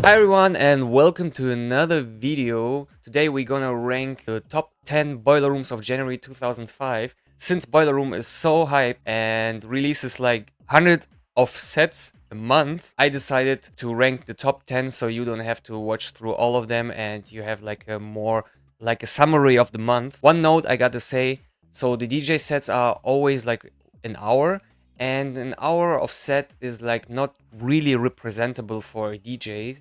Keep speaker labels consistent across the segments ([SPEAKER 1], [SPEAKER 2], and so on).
[SPEAKER 1] Hi everyone and welcome to another video. Today we're gonna rank the top 10 boiler rooms of January 2005. Since boiler room is so hype and releases like 100 of sets a month, I decided to rank the top 10 so you don't have to watch through all of them and you have like a more like a summary of the month. One note I gotta say, so the DJ sets are always like an hour, and an hour of set is like not really representable for DJs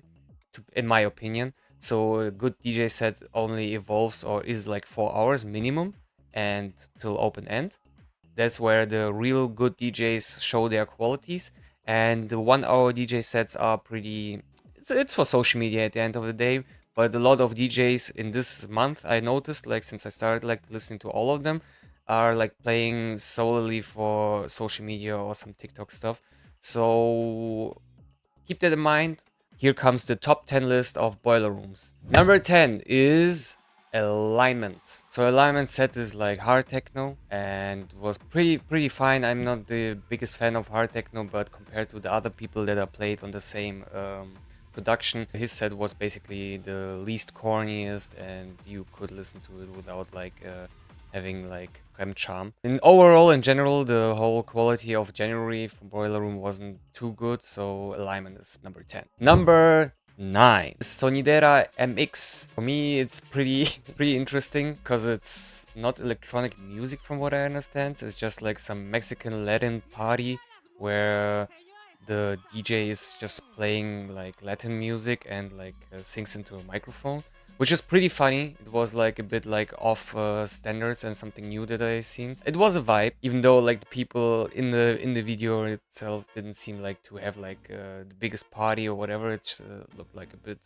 [SPEAKER 1] in my opinion. So a good DJ set only evolves or is like 4 hours minimum and till open end. That's where the real good DJs show their qualities. And the 1 hour DJ sets are pretty. It's for social media at the end of the day. But a lot of DJs in this month, I noticed, like since I started like listening to all of them, are like playing solely for social media or some TikTok stuff. So keep that in mind. Here comes the top 10 list of boiler rooms. Number 10 is alignment. So alignment set is like hard techno and was pretty fine. I'm not the biggest fan of hard techno, but compared to the other people that are played on the same production, his set was basically the least corniest and you could listen to it without like having like Rem charm. And overall, in general, the whole quality of January from Boiler Room wasn't too good, so alignment is number 10. Number 9, Sonidera MX. For me, it's pretty pretty interesting because it's not electronic music from what I understand. It's just like some Mexican Latin party where the DJ is just playing like Latin music and like sings into a microphone, which is pretty funny. It was like a bit like off standards and something new that I seen. It was a vibe, even though like the people in the video itself didn't seem like to have like the biggest party or whatever. It just, looked like a bit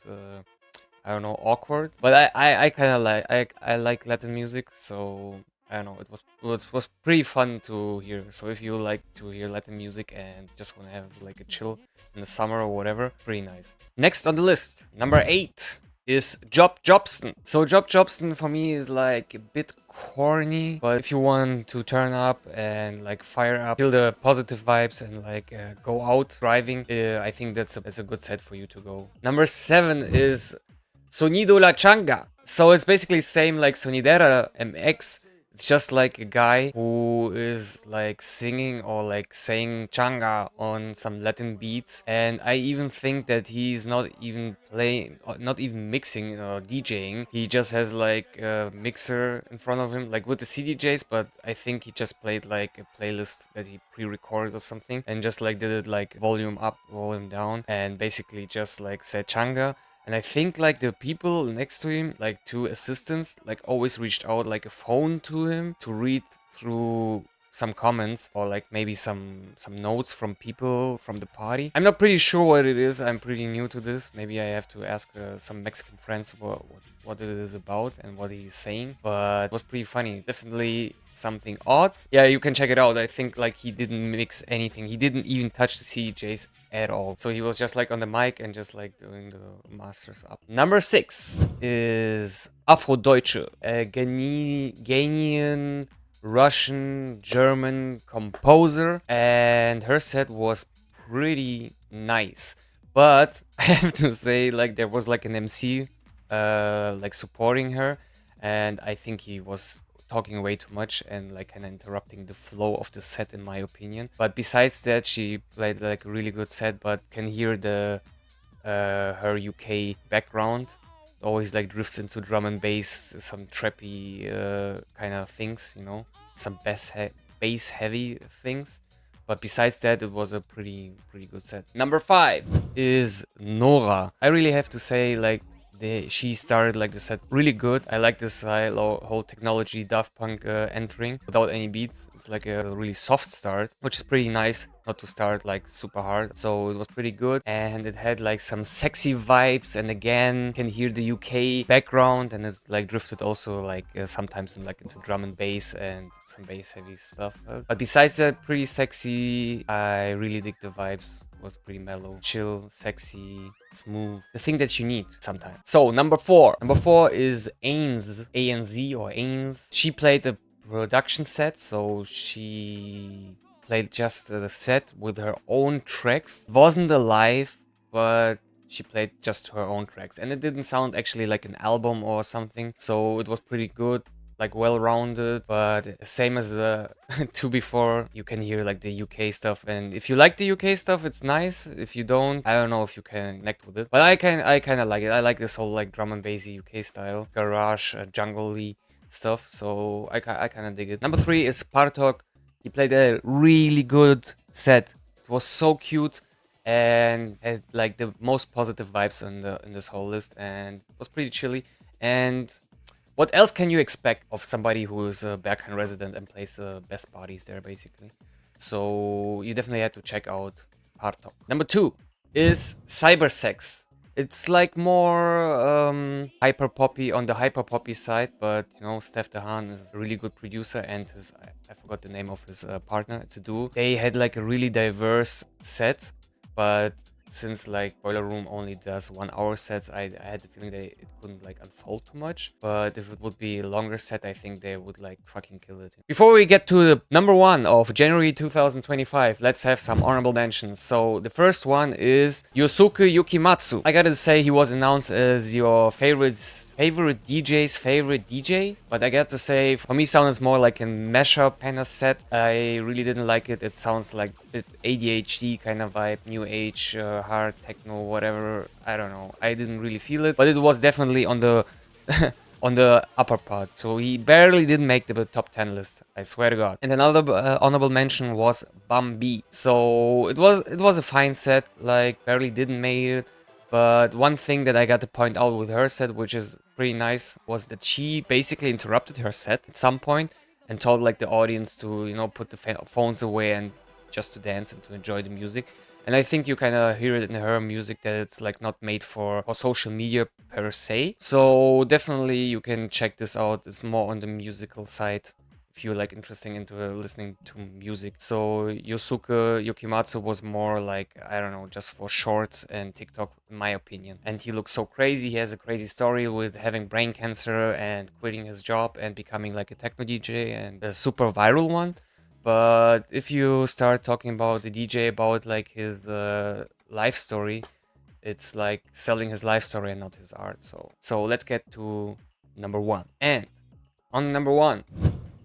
[SPEAKER 1] I don't know, awkward. But I kind of like I like Latin music, so I don't know. It was pretty fun to hear. So if you like to hear Latin music and just want to have like a chill in the summer or whatever, pretty nice. Next on the list, number 8 is Job Jobson. So Job Jobson for me is like a bit corny, but if you want to turn up and like fire up, feel the positive vibes and like go out driving, I think that's a good set for you to go. Number 7 is Sonido La Changa. So it's basically same like Sonidera MX. It's just like a guy who is like singing or like saying changa on some Latin beats. And I even think that he's not even playing, or not even mixing or DJing. He just has like a mixer in front of him, like with the CDJs. But I think he just played like a playlist that he pre-recorded or something and just like did it like volume up, volume down, and basically just like said changa. And I think like the people next to him, like two assistants, like always reached out like a phone to him to read through some comments or like maybe some notes from people from the party. I'm not pretty sure what it is. I'm pretty new to this. Maybe I have to ask some Mexican friends what it is about and what he's saying. But it was pretty funny. Definitely something odd. Yeah, you can check it out. I think like he didn't mix anything. He didn't even touch the CDJs at all. So he was just like on the mic and just like doing the masters up. Number 6 is AFRODEUTSCHE, a Ghanaian Russian German composer, and her set was pretty nice. But I have to say, like there was like an MC like supporting her, and I think he was talking way too much and like kind of interrupting the flow of the set in my opinion. But besides that, she played like a really good set, but can hear the her UK background. Always like drifts into drum and bass, some trappy kind of things, you know, some bass heavy things. But besides that, it was a pretty good set. Number 5 is Nora. I really have to say, like she started like the set really good. I like this whole technology Daft Punk entering without any beats. It's like a really soft start, which is pretty nice, not to start like super hard. So it was pretty good, and it had like some sexy vibes, and again can hear the UK background, and it's like drifted also like sometimes into drum and bass and some bass heavy stuff. But besides that, pretty sexy. I really dig the vibes. Was pretty mellow, chill, sexy, smooth. The thing that you need sometimes. So number 4. Number 4 is Ains, A-N-Z or Ains. She played a production set, so she played just the set with her own tracks. Wasn't alive, but she played just her own tracks, and it didn't sound actually like an album or something, so it was pretty good, like well-rounded. But same as the two before, you can hear like the UK stuff, and if you like the UK stuff, it's nice. If you don't, I don't know if you can connect with it, but I kind of like it. I like this whole like drum and bassy UK style, garage, jungle-y stuff, so I kind of dig it. Number 3 is Partok. He played a really good set. It was so cute and had like the most positive vibes in this whole list, and it was pretty chilly. And what else can you expect of somebody who is a Berghain resident and plays the best parties there, basically? So you definitely have to check out Partok. Number 2 is Cybersex. It's like more hyper poppy on the hyper poppy side, but you know, Steph Dehan is a really good producer, and his I forgot the name of his partner. It's a duo. They had like a really diverse set, but since like Boiler Room only does 1 hour sets, I had the feeling that it couldn't like unfold too much. But if it would be a longer set, I think they would like fucking kill it. Before we get to the number 1 of January 2025, let's have some honorable mentions. So the first one is Yosuke Yukimatsu. I gotta say, he was announced as your favorite DJ's favorite DJ, but I got to say, for me, sounds more like a mashup kind of set. I really didn't like it. It sounds like a bit ADHD kind of vibe, new age, hard techno, whatever. I don't know. I didn't really feel it, but it was definitely on the on the upper part. So he barely didn't make the top 10 list. I swear to God. And another honorable mention was Bambi. So it was a fine set. Like barely didn't make it. But one thing that I got to point out with her set, which is pretty nice, was that she basically interrupted her set at some point and told like the audience to, you know, put the phones away and just to dance and to enjoy the music. And I think you kind of hear it in her music that it's like not made for social media per se. So definitely you can check this out. It's more on the musical side if you're like interested into listening to music. So Yosuke Yukimatsu was more like, I don't know, just for shorts and TikTok, in my opinion. And he looks so crazy. He has a crazy story with having brain cancer and quitting his job and becoming like a techno DJ, and a super viral one. But if you start talking about the DJ, about like his life story, it's like selling his life story and not his art. So let's get to number 1. And on number 1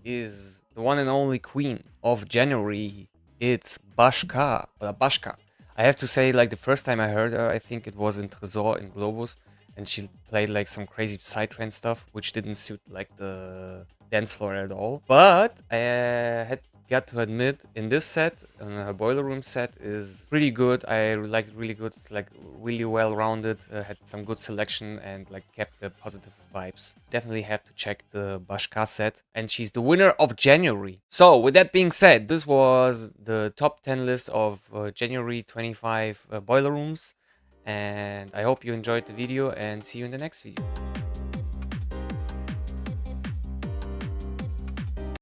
[SPEAKER 1] is the one and only queen of January. It's Bashkka. Bashkka. I have to say, like the first time I heard her, I think it was in Tresor in Globus, and she played like some crazy psytrance stuff, which didn't suit like the dance floor at all. But I had got to admit, in this set, her Boiler Room set is pretty good. I like it really good. It's like really well rounded, had some good selection and like kept the positive vibes. Definitely have to check the Bashkka set, and she's the winner of January. So with that being said, this was the top 10 list of January 25 Boiler Rooms, and I hope you enjoyed the video, and see you in the next video.